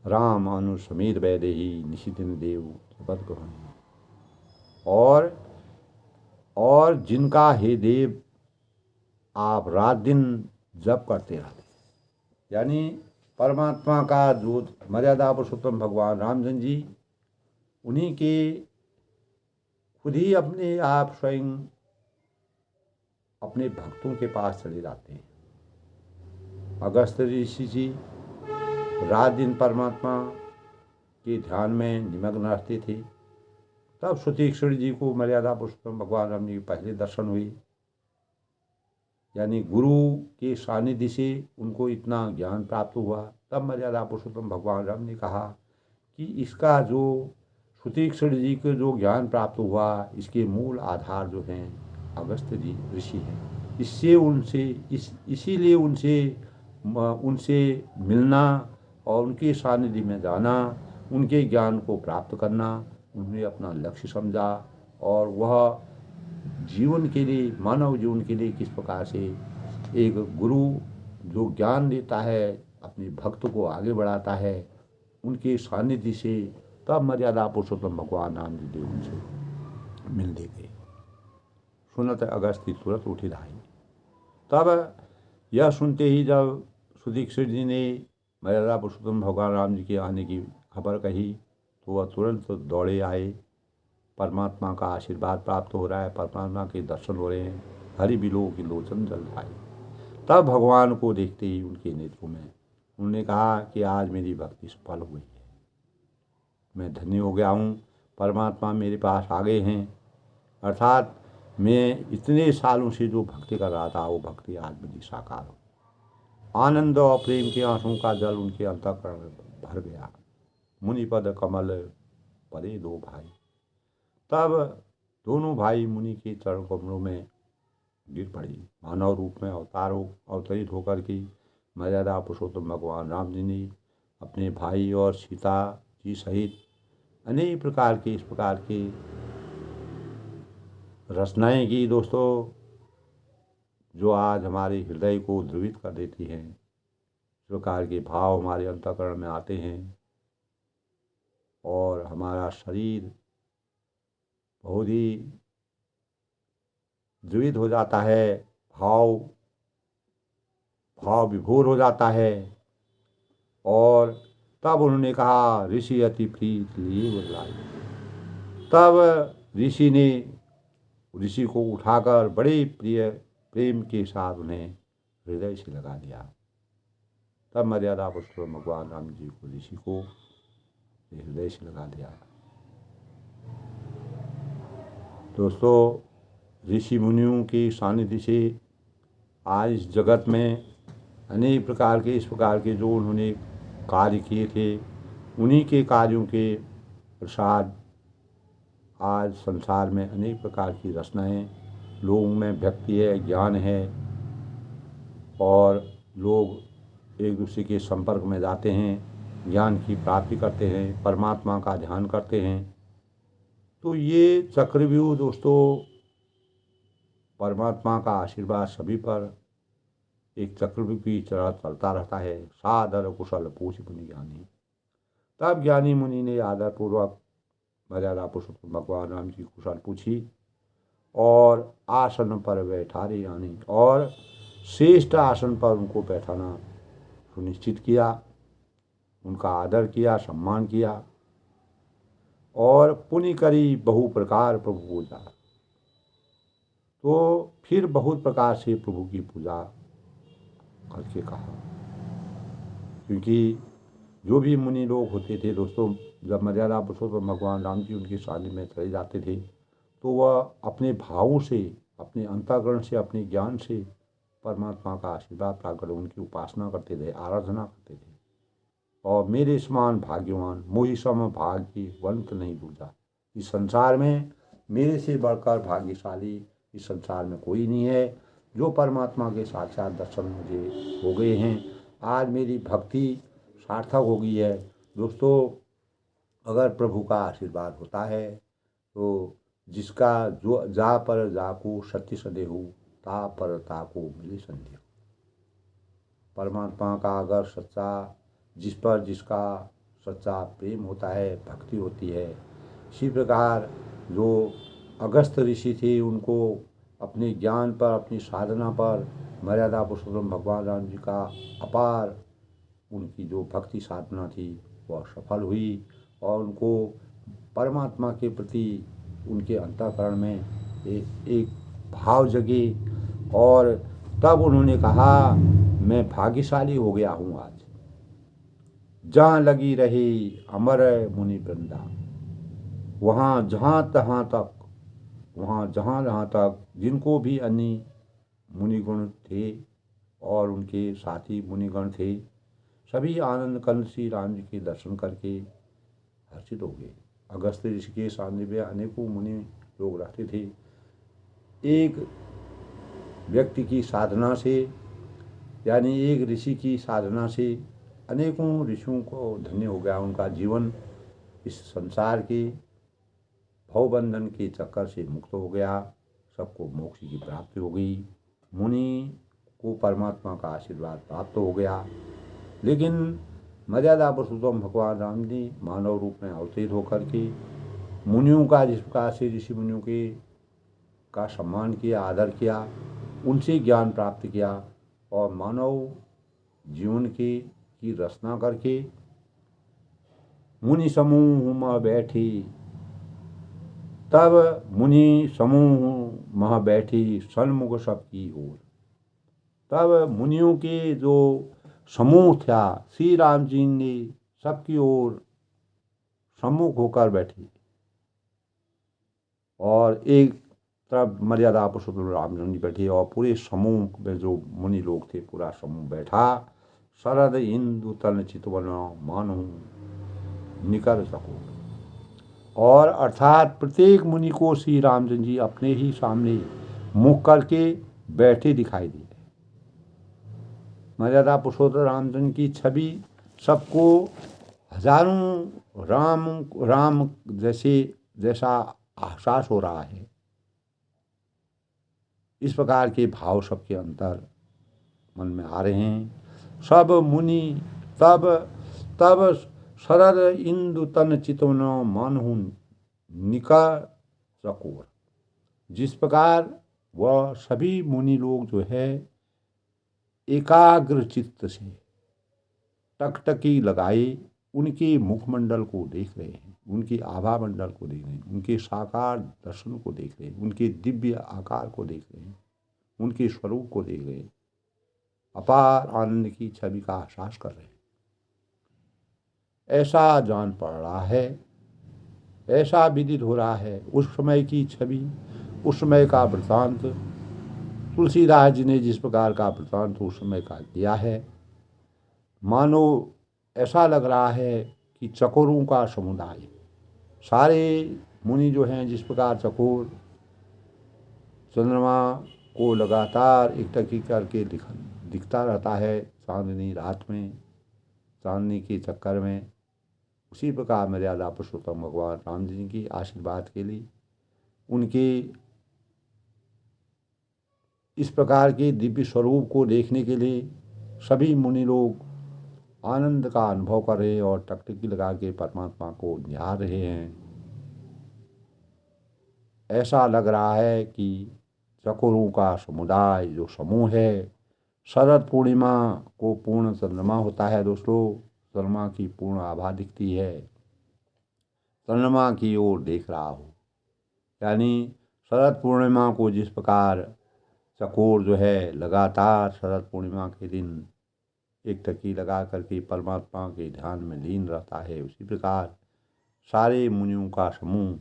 राम अनु समेत वैदेही निशिदिन देव शपथ ग्रहण। और जिनका हे देव आप रात दिन जप करते रहते, यानी परमात्मा का दूत मर्यादा पुरुषोत्तम भगवान रामचंद्र जी उन्हीं के खुद ही अपने आप स्वयं अपने भक्तों के पास चले जाते हैं। अगस्त ऋषि जी रात दिन परमात्मा के ध्यान में निमग्न रहते थे। तब सुतीक्षण जी को मर्यादा पुरुषोत्तम भगवान राम जी के पहले दर्शन हुए, यानी गुरु के सानिध्य से उनको इतना ज्ञान प्राप्त हुआ। तब मर्यादा पुरुषोत्तम भगवान राम ने कहा कि इसका जो सुतीक्षण जी को जो ज्ञान प्राप्त हुआ, इसके मूल आधार जो हैं अगस्त जी ऋषि हैं। इससे उनसे इसीलिए उनसे मिलना और उनके सानिध्य में जाना, उनके ज्ञान को प्राप्त करना उन्होंने अपना लक्ष्य समझा। और वह जीवन के लिए, मानव जीवन के लिए किस प्रकार से एक गुरु जो ज्ञान देता है, अपने भक्त को आगे बढ़ाता है, उनके सानिध्य से तब मर्यादा पुरुषोत्तम भगवान राम जी देव उनसे मिलने गए। सुनत अगस्ती तुरंत उठी धाई। तब यह सुनते ही जब सुदीक्षित जी ने मर्यादा पुरुषोत्तम भगवान राम जी के आने की खबर कही तो वह तुरंत दौड़े आए। परमात्मा का आशीर्वाद प्राप्त हो रहा है, परमात्मा के दर्शन हो रहे हैं, हरि बिलोक की लोचन जल पाई। तब भगवान को देखते ही उनके नेत्रों में उन्होंने कहा कि आज मेरी भक्ति सफल हुई है, मैं धन्य हो गया हूँ, परमात्मा मेरे पास आ गए हैं। अर्थात मैं इतने सालों से जो भक्ति कर रहा था वो भक्ति आज मेरी साकार हो। आनंद और प्रेम के आंसुओं का जल उनके अंतःकरण में भर गया। मुनिपद कमल परे दो भाई। तब दोनों भाई मुनि के चरण कमलों में गिर पड़ी। मानव रूप में अवतरित होकर के मर्यादा पुरुषोत्तम भगवान राम जी ने अपने भाई और सीता जी सहित अनेक प्रकार के इस प्रकार के रचनाएं की दोस्तों, जो आज हमारे हृदय को द्रवित कर देती हैं। इस प्रकार के भाव हमारे अंतःकरण में आते हैं और हमारा शरीर बहुत ही द्रवित हो जाता है, भाव विभोर हो जाता है। और तब उन्होंने कहा ऋषि अति प्रीत लिए बदलाई। तब ऋषि को उठाकर बड़े प्रेम के साथ उन्हें हृदय से लगा लिया। तब मर्यादा पुरुषोत्तम भगवान राम जी को ऋषि को हृदय से लगा लिया। दोस्तों, ऋषि मुनियों के सानिध्य से आज इस जगत में अनेक प्रकार के इस प्रकार के जो उन्होंने कार्य किए थे, उन्हीं के कार्यों के प्रसाद आज संसार में अनेक प्रकार की रचनाएं, लोगों में भक्ति है, ज्ञान है और लोग एक दूसरे के संपर्क में जाते हैं, ज्ञान की प्राप्ति करते हैं, परमात्मा का ध्यान करते हैं। तो ये चक्रव्यूह दोस्तों, परमात्मा का आशीर्वाद सभी पर एक चक्रव्यूह की तरह चलता रहता है। सादर कुशल पूछ मुनि ज्ञानी। तब ज्ञानी मुनि ने आदरपूर्वक मर्यादा पुरुषोत्तम भगवान राम जी कुशल पूछी और आसन पर बैठारे आनी और श्रेष्ठ आसन पर उनको बैठाना सुनिश्चित किया, उनका आदर किया, सम्मान किया और पुनि करी बहु प्रकार प्रभु पूजा। तो फिर बहुत प्रकार से प्रभु की पूजा करके कहा, क्योंकि जो भी मुनि लोग होते थे दोस्तों, जब मर्यादा पुरुषोत्तम भगवान राम जी उनके सानिध्य में चले जाते थे तो वह अपने भावों से, अपने अंतःकरण से, अपने ज्ञान से परमात्मा का आशीर्वाद प्राप्त कर उनकी उपासना करते थे, आराधना करते थे। और मेरे समान भाग्यवान मोहि सम भाग्यवंत नहीं दूजा। इस संसार में मेरे से बढ़कर भाग्यशाली इस संसार में कोई नहीं है। जो परमात्मा के साक्षात दर्शन मुझे हो गए हैं, आज मेरी भक्ति सार्थक हो गई है। दोस्तों, अगर प्रभु का आशीर्वाद होता है तो जिसका जो जा पर जाको सत्य सदेहु ता पर ताको मिले संदेह। परमात्मा का अगर जिस पर जिसका सच्चा प्रेम होता है, भक्ति होती है, इसी प्रकार जो अगस्त ऋषि थे उनको अपने ज्ञान पर, अपनी साधना पर मर्यादा पुरुषोत्तम भगवान राम जी का अपार उनकी जो भक्ति साधना थी वह सफल हुई और उनको परमात्मा के प्रति उनके अंतःकरण में एक भाव जगे और तब उन्होंने कहा मैं भाग्यशाली हो गया हूँ आज। जहाँ लगी रही अमर मुनि वृंदा, वहाँ जहाँ जहाँ तक जिनको भी अन्य मुनिगण थे और उनके साथी मुनिगण थे, सभी आनंद कंद श्री राम जी के दर्शन करके हर्षित हो गए। अगस्त ऋषि के सामने में अनेकों मुनि लोग रहते थे। एक व्यक्ति की साधना से, यानी एक ऋषि की साधना से अनेकों ऋषियों को धन्य हो गया उनका जीवन। इस संसार के भवबंधन के चक्कर से मुक्त हो गया, सबको मोक्ष की प्राप्ति हो गई, मुनि को परमात्मा का आशीर्वाद प्राप्त हो गया। लेकिन मर्यादा पुरुषोत्तम भगवान राम जी मानव रूप में अवतरित होकर के मुनियों का जिस प्रकार से ऋषि मुनियों के का सम्मान किया, आदर किया, उनसे ज्ञान प्राप्त किया और मानव जीवन की रचना करके मुनि समूह में बैठी, तब मुनि समूह मह बैठी सन्मुख सबकी ओर। तब मुनियों के जो समूह था, श्री राम जी ने सबकी ओर सम्मुख होकर बैठे और एक तरफ मर्यादा पुरुषोत्तम रामचंद्र जी बैठे और पूरे समूह में जो मुनि लोग थे पूरा समूह बैठा। शरद इंदु तन चितवन मानू निकर सको, और अर्थात प्रत्येक मुनि को श्री रामचंद्र जी अपने ही सामने मुख करके बैठे दिखाई दिए। मर्यादा पुरुषोत्तम रामचंद्र की छवि सबको हजारों राम जैसा एहसास हो रहा है। इस प्रकार के भाव सबके अंतर मन में आ रहे हैं। सब मुनि तब शरद इंदु तन चितवन मानहु निकर चकोर। जिस प्रकार वह सभी मुनि लोग जो है एकाग्र चित्त से टकटकी लगाए उनके मुखमंडल को देख रहे हैं, उनके आभा मंडल को देख रहे हैं, उनके साकार दर्शन को देख रहे हैं, उनके दिव्य आकार को देख रहे हैं, उनके स्वरूप को देख रहे हैं, अपार आनंद की छवि का एहसास कर रहे हैं। ऐसा जान पड़ रहा है, ऐसा विदित हो रहा है उस समय की छवि, उस समय का वृतांत। तुलसीदास जी ने जिस प्रकार का वृतांत उस समय का दिया है, मानो ऐसा लग रहा है कि चकोरों का समुदाय, सारे मुनि जो हैं जिस प्रकार चकोर चंद्रमा को लगातार एकटकी करके दिखता रहता है चांदनी रात में, चांदनी के चक्कर में, उसी प्रकार मर्यादा पुरुषोत्तम भगवान राम जी की आशीर्वाद के लिए उनके इस प्रकार के दिव्य स्वरूप को देखने के लिए सभी मुनि लोग आनंद का अनुभव कर रहे हैं और टकटकी लगा के परमात्मा को निहार रहे हैं। ऐसा लग रहा है कि चकोरों का समुदाय जो समूह है, शरद पूर्णिमा को पूर्ण चंद्रमा होता है दोस्तों, चंद्रमा की पूर्ण आभा दिखती है, चंद्रमा की ओर देख रहा हो, यानी शरद पूर्णिमा को जिस प्रकार चकोर जो है लगातार शरद पूर्णिमा के दिन एक टकी लगा करके परमात्मा के ध्यान में लीन रहता है, उसी प्रकार सारे मुनियों का समूह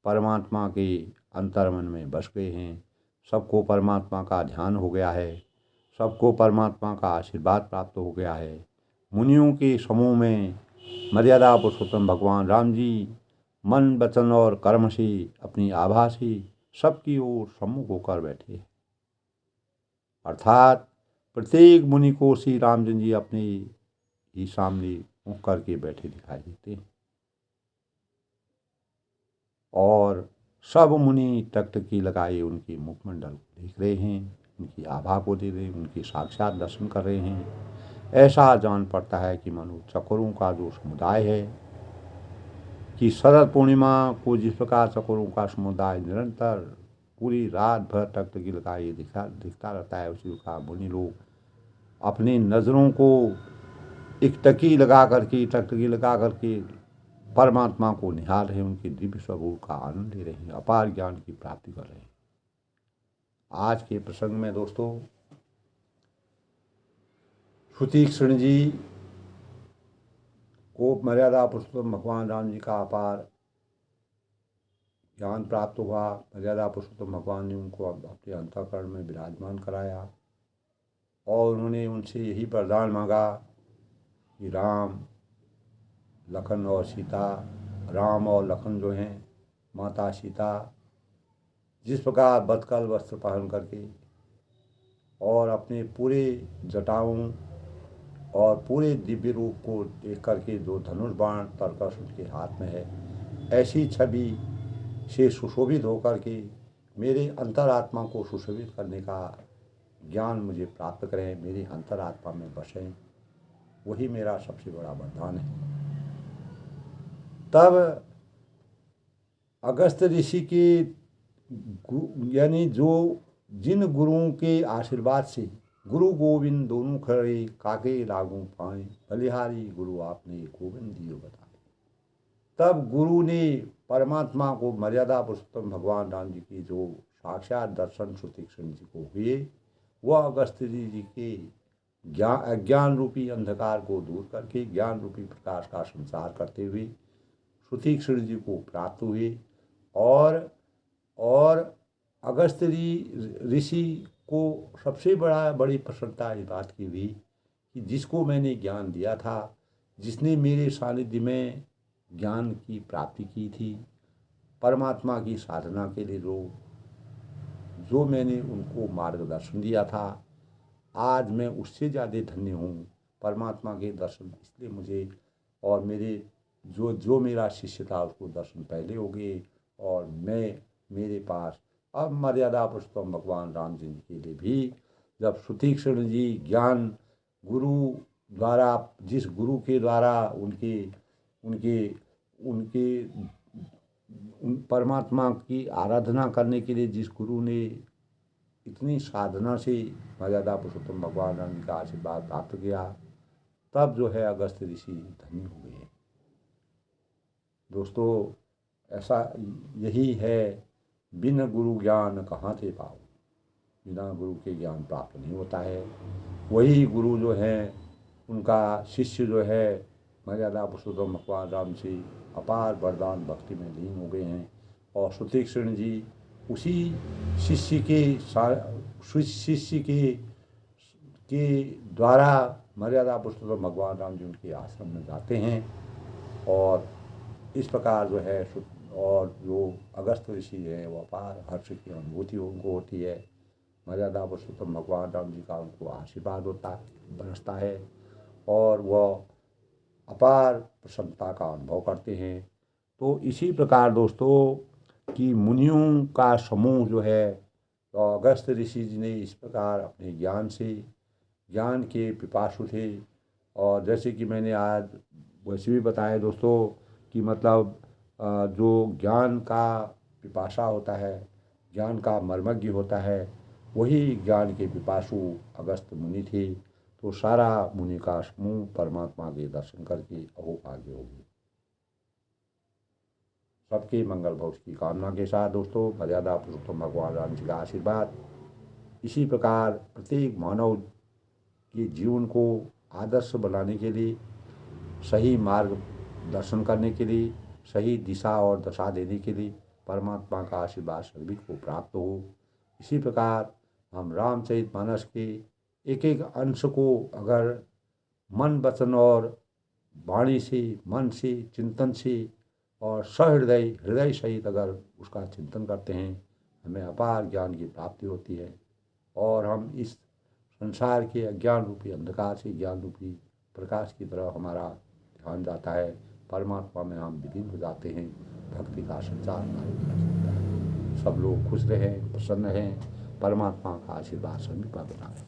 परमात्मा के अंतर्मन में बस गए हैं। सबको परमात्मा का ध्यान हो गया है, सबको परमात्मा का आशीर्वाद प्राप्त हो गया है। मुनियों के समूह में मर्यादा पुरुषोत्तम भगवान राम जी मन वचन और कर्म से अपनी आभा से सबकी ओर सम्मुख होकर बैठे, अर्थात प्रत्येक मुनि को श्री रामचंद्र जी अपने ही सामने मुख करके बैठे दिखाई देते हैं और सब मुनि टकटकी लगाए उनके मुखमंडल को देख रहे हैं, उनकी आभा को देख रहे हैं, उनके साक्षात दर्शन कर रहे हैं। ऐसा जान पड़ता है कि मानो चकोरों का जो समुदाय है, कि शरद पूर्णिमा को जिस प्रकार चकोरों का समुदाय निरंतर पूरी रात भर टकटकी लगाए दिखता रहता है, उसी का मुनि लोग अपनी नज़रों को एक टकटकी लगा करके परमात्मा को निहार रहे हैं, उनके दिव्य स्वरूप का आनंद ले रहे हैं, अपार ज्ञान की प्राप्ति कर रहे हैं। आज के प्रसंग में दोस्तों सुतीक्ष्ण जी को मर्यादा पुरुषोत्तम भगवान राम जी का अपार ज्ञान प्राप्त हुआ। मर्यादा पुरुषोत्तम भगवान ने उनको अपने अंतःकरण में विराजमान कराया और उन्होंने उनसे यही वरदान मांगा कि राम लखन और सीता, राम और लखन जो हैं माता सीता जिस प्रकार बदकल वस्त्र पहन करके और अपने पूरे जटाओं और पूरे दिव्य रूप को देख करके जो धनुष बाण तरकश उनके हाथ में है, ऐसी छवि से सुशोभित होकर के मेरे अंतरात्मा को सुशोभित करने का ज्ञान मुझे प्राप्त करें, मेरी अंतरात्मा में बसें, वही मेरा सबसे बड़ा वरदान है। तब अगस्त्य ऋषि के यानी जो जिन गुरुओं के आशीर्वाद से गुरु गोविंद दोनों खड़े काके लागू पाए, बलिहारी गुरु आपने गोविंद दियो बताए। तब गुरु ने परमात्मा को मर्यादा पुरुषोत्तम भगवान राम जी की जो साक्षात दर्शन सुतीक्ष्ण जी को हुए, वह अगस्त्य जी के अज्ञान रूपी अंधकार को दूर करके ज्ञान रूपी प्रकाश का संचार करते हुए सुतीक्ष्ण जी को प्राप्त हुए। और अगस्त्य ऋषि को सबसे बड़ी प्रसन्नता इस बात की हुई कि जिसको मैंने ज्ञान दिया था, जिसने मेरे सानिध्य में ज्ञान की प्राप्ति की थी, परमात्मा की साधना के लिए जो मैंने उनको मार्गदर्शन दिया था, आज मैं उससे ज़्यादा धन्य हूँ। परमात्मा के दर्शन इसलिए मुझे और मेरे जो मेरा शिष्य था उसको दर्शन पहले हो गए और मेरे पास अब मर्यादा पुरुषोत्तम भगवान राम जी के लिए भी जब सुतीक्ष्ण जी ज्ञान गुरु द्वारा, जिस गुरु के द्वारा उन परमात्मा की आराधना करने के लिए जिस गुरु ने इतनी साधना से मर्यादा पुरुषोत्तम भगवान राम जी का आशीर्वाद प्राप्त किया, तब जो है अगस्त्य ऋषि धन्य हो गए। दोस्तों ऐसा यही है, बिन गुरु ज्ञान कहाँ से पाओ, बिना गुरु के ज्ञान प्राप्त नहीं होता है। वही गुरु जो है उनका शिष्य जो है मर्यादा पुरुषोत्तम भगवान राम से अपार वरदान भक्ति में लीन हो गए हैं और सुतीक्ष्ण जी उसी शिष्य के द्वारा मर्यादा पुरुषोत्तम भगवान राम जी उनके आश्रम में जाते हैं और इस प्रकार जो है और जो अगस्त्य ऋषि है वो अपार हर्ष की अनुभूति उनको होती है। मर्यादा पुरुषोत्तम भगवान राम जी का उनको आशीर्वाद बरसता है और वह अपार प्रसन्नता का अनुभव करते हैं। तो इसी प्रकार दोस्तों कि मुनियों का समूह जो है, तो अगस्त्य ऋषि जी ने इस प्रकार अपने ज्ञान के पिपासु थे। और जैसे कि मैंने आज वैसे भी बताया दोस्तों कि मतलब जो ज्ञान का पिपासा होता है, ज्ञान का मर्मज्ञ होता है, वही ज्ञान के पिपासु अगस्त्य मुनि थे। तो सारा मुनि का समूह परमात्मा के दर्शन करके अहोभाग्य हो गए। सबके मंगल भविष्य की कामना के साथ दोस्तों मर्यादा पुरुषोत्तम भगवान राम जी का आशीर्वाद इसी प्रकार प्रत्येक मानव के जीवन को आदर्श बनाने के लिए, सही मार्ग दर्शन करने के लिए, सही दिशा और दशा देने के लिए परमात्मा का आशीर्वाद सभी को प्राप्त हो। इसी प्रकार हम रामचरितमानस के एक एक अंश को अगर मन वचन और वाणी से, मन से, चिंतन से और हृदय सहित अगर उसका चिंतन करते हैं, हमें अपार ज्ञान की प्राप्ति होती है और हम इस संसार के अज्ञान रूपी अंधकार से ज्ञान रूपी प्रकाश की तरफ हमारा ध्यान जाता है। परमात्मा में हम विलीन हो जाते हैं, भक्ति का संचार हमारे कर सकता है। सब लोग खुश रहें, प्रसन्न रहें, परमात्मा का आशीर्वाद सभी पर बना रहे।